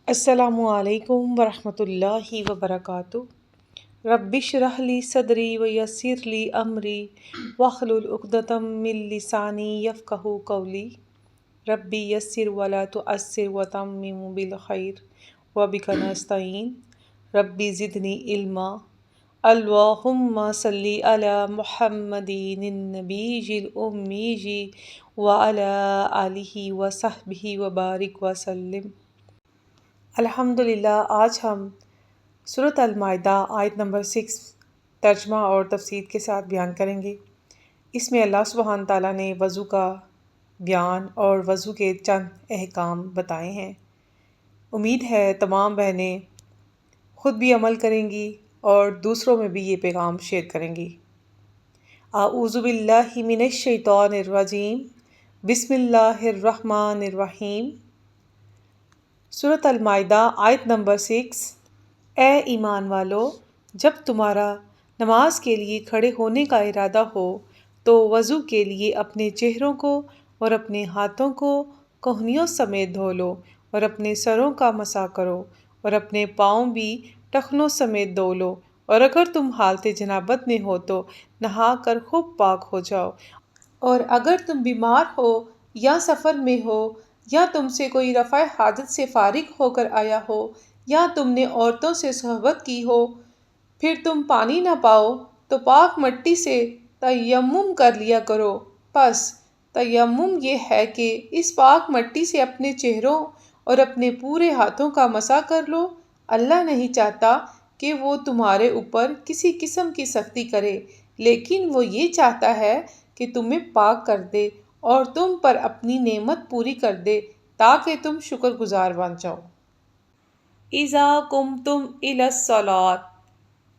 السلام علیکم ورحمۃ اللہ وبرکاتہ۔ رب اشرح لی صدری ویسر لی امری واحلل عقدۃ من لسانی یفقہوا قولی۔ ربی یسر ولا تعسر وتمم بالخیر وبک نستعین۔ ربی زدنی علما۔ اللہم صلی علی محمد النبی الامی وعلی آلہ وصحبہ وبارک وسلم۔ الحمدللہ، آج ہم سورۃ المائدہ آیت نمبر 6 ترجمہ اور تفسیر کے ساتھ بیان کریں گے۔ اس میں اللہ سبحانہ تعالیٰ نے وضو کا بیان اور وضو کے چند احکام بتائے ہیں۔ امید ہے تمام بہنیں خود بھی عمل کریں گی اور دوسروں میں بھی یہ پیغام شیئر کریں گی۔ اعوذ باللہ من الشیطان الرجیم، بسم اللہ الرحمن الرحیم۔ سورۃ المائدہ آیت نمبر 6۔ اے ایمان والو، جب تمہارا نماز کے لیے کھڑے ہونے کا ارادہ ہو تو وضو کے لیے اپنے چہروں کو اور اپنے ہاتھوں کو کہنیوں سمیت دھو لو اور اپنے سروں کا مسح کرو اور اپنے پاؤں بھی ٹخنوں سمیت دھو لو، اور اگر تم حالت جنابت میں ہو تو نہا کر خوب پاک ہو جاؤ، اور اگر تم بیمار ہو یا سفر میں ہو یا تم سے کوئی رفع حاجت سے فارغ ہو کر آیا ہو یا تم نے عورتوں سے صحبت کی ہو، پھر تم پانی نہ پاؤ تو پاک مٹی سے تیمم کر لیا کرو۔ پس تیمم یہ ہے کہ اس پاک مٹی سے اپنے چہروں اور اپنے پورے ہاتھوں کا مسح کر لو۔ اللہ نہیں چاہتا کہ وہ تمہارے اوپر کسی قسم کی سختی کرے، لیکن وہ یہ چاہتا ہے کہ تمہیں پاک کر دے اور تم پر اپنی نعمت پوری کر دے تاکہ تم شکر گزار بن جاؤ۔ اذا قمتم الی الصلاۃ،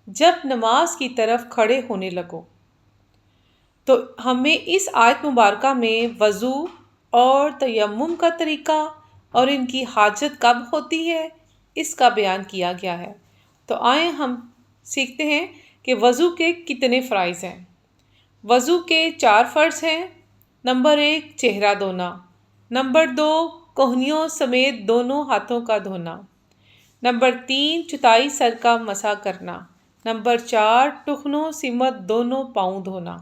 جب نماز کی طرف کھڑے ہونے لگو۔ تو ہمیں اس آیت مبارکہ میں وضو اور تیمم کا طریقہ اور ان کی حاجت کب ہوتی ہے اس کا بیان کیا گیا ہے۔ تو آئیں ہم سیکھتے ہیں کہ وضو کے کتنے فرائض ہیں۔ وضو کے 4 فرض ہیں۔ نمبر 1 چہرہ دھونا، نمبر 2 کہنیوں سمیت دونوں ہاتھوں کا دھونا، نمبر 3 چوتھائی سر کا مسح کرنا، نمبر 4 ٹخنوں سمیت دونوں پاؤں دھونا۔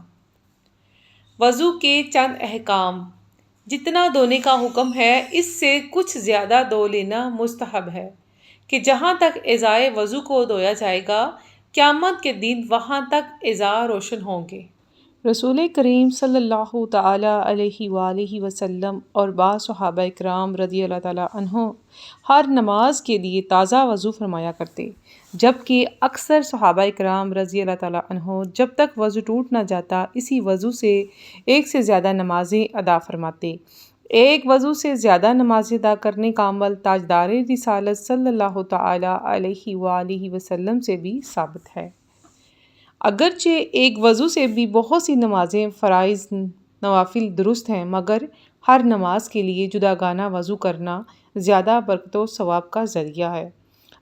وضو کے چند احکام۔ جتنا دھونے کا حکم ہے اس سے کچھ زیادہ دھو لینا مستحب ہے کہ جہاں تک اعضائے وضو کو دھویا جائے گا قیامت کے دن وہاں تک اعضاء روشن ہوں گے۔ رسول کریم صلی اللہ تعالیٰ علیہ وآلہ وسلم اور بعض صحابہ کرام رضی اللہ تعالیٰ عنہم ہر نماز کے لیے تازہ وضو فرمایا کرتے، جبکہ اکثر صحابہ کرام رضی اللہ تعالیٰ عنہم جب تک وضو ٹوٹ نہ جاتا اسی وضو سے ایک سے زیادہ نمازیں ادا فرماتے۔ ایک وضو سے زیادہ نمازیں ادا کرنے کا عمل تاجدار رسالت صلی اللہ تعالیٰ علیہ وآلہ وسلم سے بھی ثابت ہے۔ اگرچہ ایک وضو سے بھی بہت سی نمازیں فرائض نوافل درست ہیں، مگر ہر نماز کے لیے جداگانہ وضو کرنا زیادہ برکت و ثواب کا ذریعہ ہے۔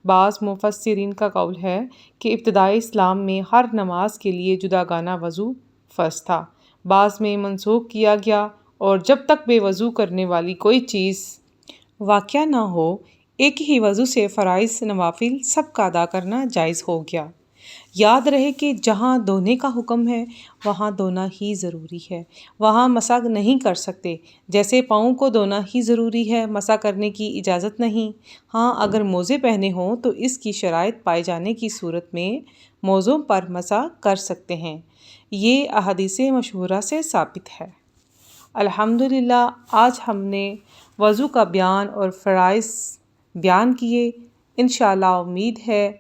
بعض مفسرین کا قول ہے کہ ابتدائی اسلام میں ہر نماز کے لیے جداگانہ وضو فرض تھا، بعض میں منسوخ کیا گیا، اور جب تک بے وضو کرنے والی کوئی چیز واقع نہ ہو ایک ہی وضو سے فرائض نوافل سب کا ادا کرنا جائز ہو گیا۔ یاد رہے کہ جہاں دھونے کا حکم ہے وہاں دھونا ہی ضروری ہے، وہاں مسح نہیں کر سکتے۔ جیسے پاؤں کو دھونا ہی ضروری ہے، مسح کرنے کی اجازت نہیں۔ ہاں اگر موزے پہنے ہوں تو اس کی شرائط پائے جانے کی صورت میں موزوں پر مسح کر سکتے ہیں، یہ احادیث مشہورہ سے ثابت ہے۔ الحمدللہ، آج ہم نے وضو کا بیان اور فرائض بیان کیے۔ انشاءاللہ امید ہے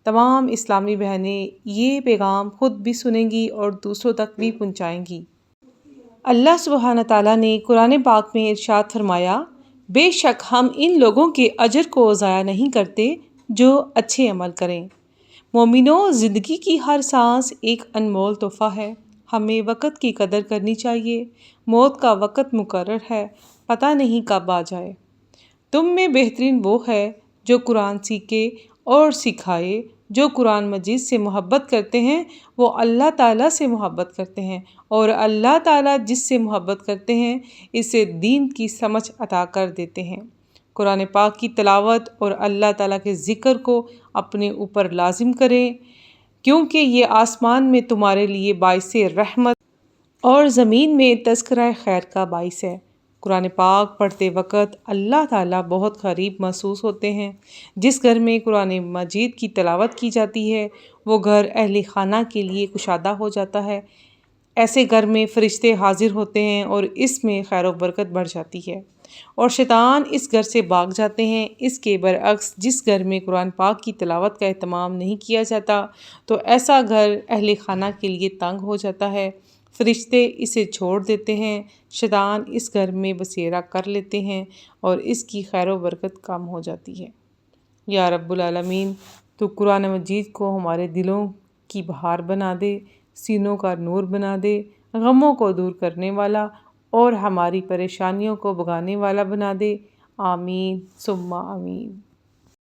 تمام اسلامی بہنیں یہ پیغام خود بھی سنیں گی اور دوسروں تک بھی پہنچائیں گی۔ اللہ سبحانہ تعالیٰ نے قرآن پاک میں ارشاد فرمایا، بے شک ہم ان لوگوں کے اجر کو ضائع نہیں کرتے جو اچھے عمل کریں۔ مومنوں، زندگی کی ہر سانس ایک انمول تحفہ ہے، ہمیں وقت کی قدر کرنی چاہیے۔ موت کا وقت مقرر ہے، پتہ نہیں کب آ جائے۔ تم میں بہترین وہ ہے جو قرآن سیکھے اور سکھائے۔ جو قرآن مجید سے محبت کرتے ہیں وہ اللہ تعالیٰ سے محبت کرتے ہیں، اور اللہ تعالیٰ جس سے محبت کرتے ہیں اسے دین کی سمجھ عطا کر دیتے ہیں۔ قرآن پاک کی تلاوت اور اللہ تعالیٰ کے ذکر کو اپنے اوپر لازم کریں، کیونکہ یہ آسمان میں تمہارے لیے باعث رحمت اور زمین میں تذکرہ خیر کا باعث ہے۔ قرآن پاک پڑھتے وقت اللہ تعالیٰ بہت قریب محسوس ہوتے ہیں۔ جس گھر میں قرآن مجید کی تلاوت کی جاتی ہے وہ گھر اہل خانہ کے لیے کشادہ ہو جاتا ہے۔ ایسے گھر میں فرشتے حاضر ہوتے ہیں اور اس میں خیر و برکت بڑھ جاتی ہے اور شیطان اس گھر سے بھاگ جاتے ہیں۔ اس کے برعکس جس گھر میں قرآن پاک کی تلاوت کا اہتمام نہیں کیا جاتا تو ایسا گھر اہل خانہ کے لیے تنگ ہو جاتا ہے، فرشتے اسے چھوڑ دیتے ہیں، شیطان اس گھر میں بسیرا کر لیتے ہیں اور اس کی خیر و برکت کم ہو جاتی ہے۔ یا رب العالمین، تو قرآن مجید کو ہمارے دلوں کی بہار بنا دے، سینوں کا نور بنا دے، غموں کو دور کرنے والا اور ہماری پریشانیوں کو بھگانے والا بنا دے۔ آمین ثم آمین۔